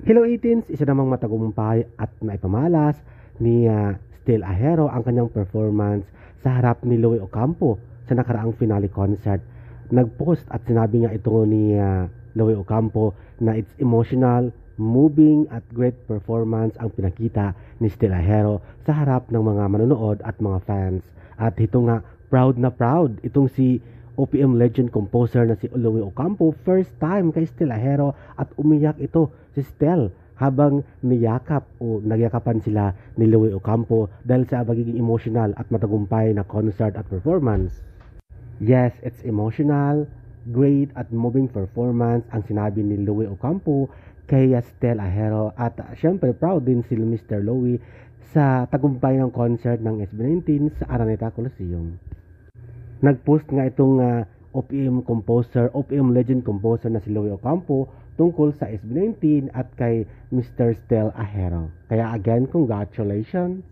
Hello 18s, isa namang matagumpay at naipamalas ni Stell Ahero ang kanyang performance sa harap ni Louie Ocampo sa nakaraang finale concert. Nag-post at sinabi nga ito ni Louie Ocampo na it's emotional, moving at great performance ang pinakita ni Stell Ahero sa harap ng mga manonood at mga fans. At ito nga, proud na proud itong si OPM legend composer na si Louie Ocampo, first time kay Stell Ahero at umiyak ito si Stell habang nagyakapan sila ni Louie Ocampo dahil sa pagiging emotional at matagumpay na concert at performance. Yes, it's emotional, great at moving performance ang sinabi ni Louie Ocampo kay Stell Ahero at syempre proud din si Mr. Louie sa tagumpay ng concert ng SB19 sa Araneta Coliseum. Nag-post nga itong OPM legend composer na si Louie Ocampo tungkol sa SB19 at kay Mr. Stell Ahero. Kaya again, congratulations!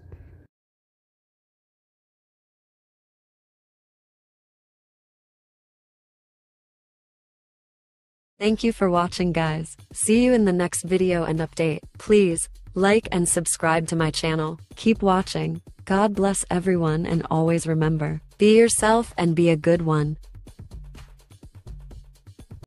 Thank you for watching, guys. See you in the next video and update. Please like and subscribe to my channel. Keep watching. God bless everyone, and always remember, be yourself and be a good one.